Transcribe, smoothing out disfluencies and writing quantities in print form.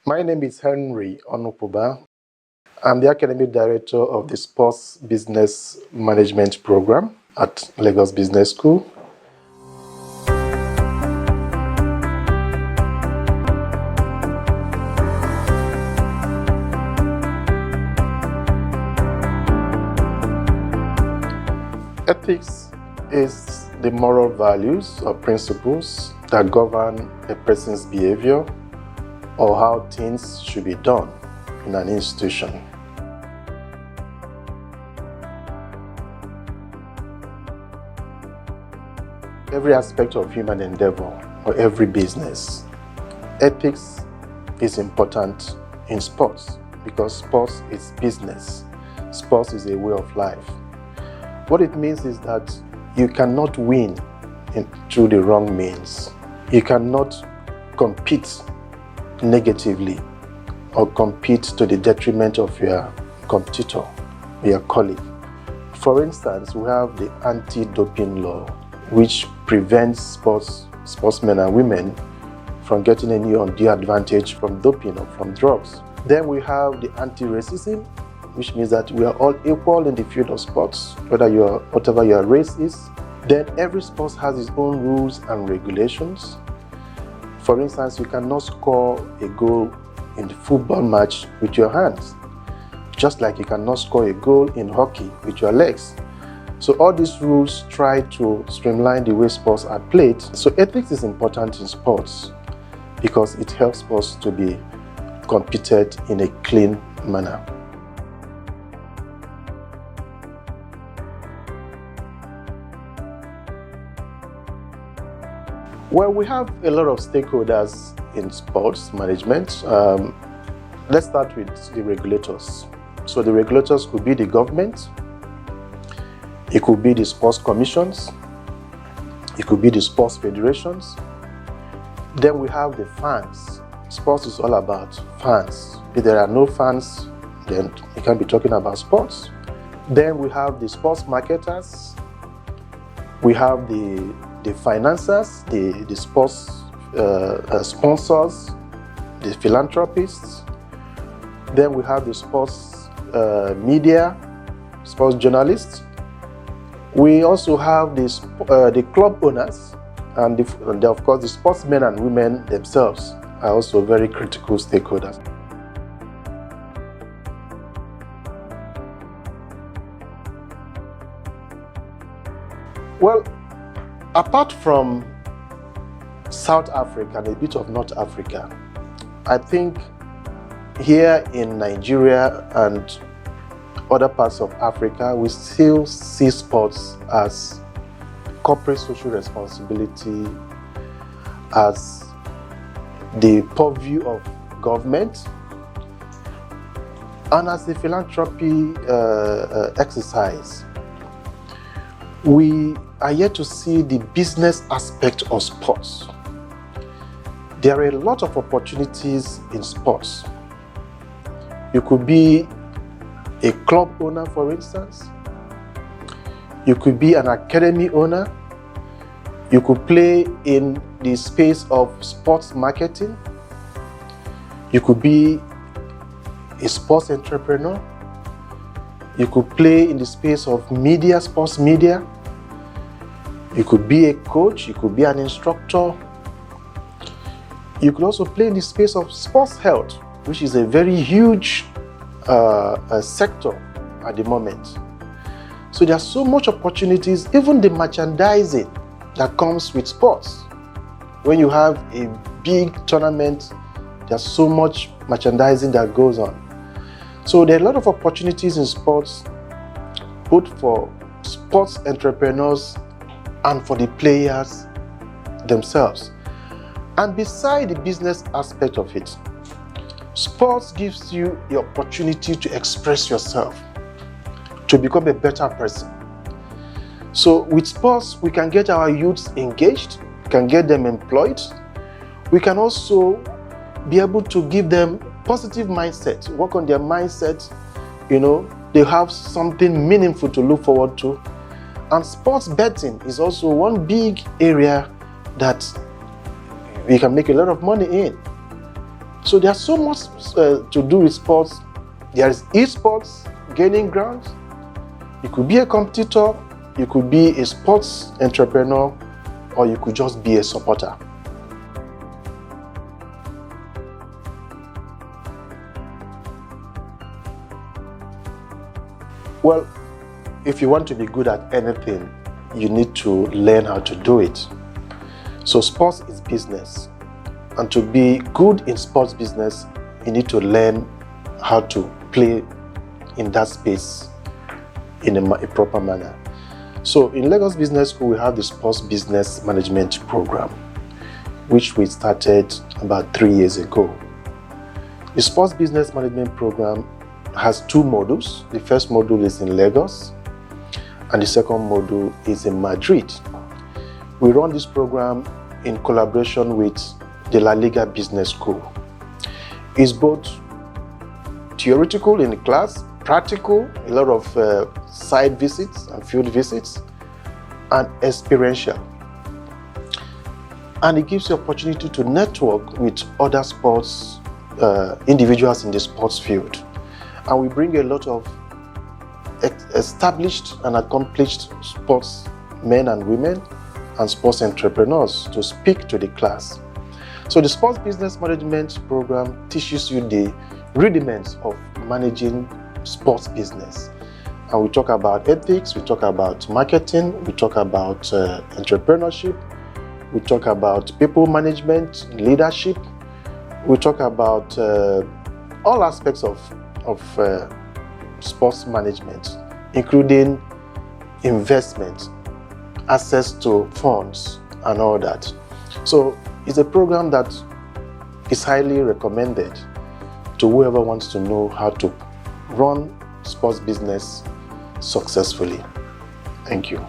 My name is Henry Onukwuba. I'm the Academic Director of the Sports Business Management Program at Lagos Business School. Ethics is the moral values or principles that govern a person's behavior or how things should be done in an institution. Every aspect of human endeavor or every business, ethics is important in sports because sports is business. Sports is a way of life. What it means is that you cannot win through the wrong means. You cannot compete negatively or compete to the detriment of your competitor, your colleague. For instance, we have the anti-doping law, which prevents sportsmen and women from getting any undue advantage from doping or from drugs. Then we have the anti-racism, which means that we are all equal in the field of sports, whatever your race is. Then every sport has its own rules and regulations. For instance, you cannot score a goal in the football match with your hands, just like you cannot score a goal in hockey with your legs. So all these rules try to streamline the way sports are played. So ethics is important in sports because it helps sports to be competed in a clean manner. Well, we have a lot of stakeholders in sports management. Let's start with the regulators. So the regulators could be the government, it could be the sports commissions, it could be the sports federations. Then we have the fans. Sports is all about fans. If there are no fans, then you can't be talking about sports. Then we have the sports marketers, we have the financiers, the sports sponsors, the philanthropists. Then we have the sports media, sports journalists. We also have the club owners, and of course the sportsmen and women themselves are also very critical stakeholders. Well, apart from South Africa and a bit of North Africa, I think here in Nigeria and other parts of Africa, we still see sports as corporate social responsibility, as the purview of government, and as a philanthropy exercise. We are yet to see the business aspect of sports. There are a lot of opportunities in sports. You could be a club owner, for instance. You could be an academy owner. You could play in the space of sports marketing. You could be a sports entrepreneur. You could play in the space of media, sports media. You could be a coach. You could be an instructor. You could also play in the space of sports health, which is a very huge sector at the moment. So there are so much opportunities, even the merchandising that comes with sports. When you have a big tournament, there's so much merchandising that goes on. So there are a lot of opportunities in sports, both for sports entrepreneurs and for the players themselves. And beside the business aspect of it, sports gives you the opportunity to express yourself, to become a better person. So with sports, we can get our youths engaged, we can get them employed. We can also be able to give them positive mindset, work on their mindset. They have something meaningful to look forward to. And sports betting is also one big area that we can make a lot of money in. So there's so much to do with sports. There is esports, gaining ground. You could be a competitor, you could be a sports entrepreneur, or you could just be a supporter. Well, if you want to be good at anything, you need to learn how to do it. So sports is business. And to be good in sports business, you need to learn how to play in that space in a proper manner. So in Lagos Business School, we have the Sports Business Management Program, which we started about 3 years ago. The Sports Business Management Program has 2 modules. The first module is in Lagos, and the second module is in Madrid. We run this program in collaboration with the La Liga Business School. It's both theoretical in the class, practical, a lot of site visits and field visits, and experiential. And it gives you opportunity to network with other sports individuals in the sports field. And we bring a lot of established and accomplished sports men and women and sports entrepreneurs to speak to the class. So the Sports Business Management Program teaches you the rudiments of managing sports business. And we talk about ethics, we talk about marketing, we talk about entrepreneurship, we talk about people management, leadership, we talk about all aspects of sports management, including investment, access to funds, and all that. So it's a program that is highly recommended to whoever wants to know how to run sports business successfully. Thank you.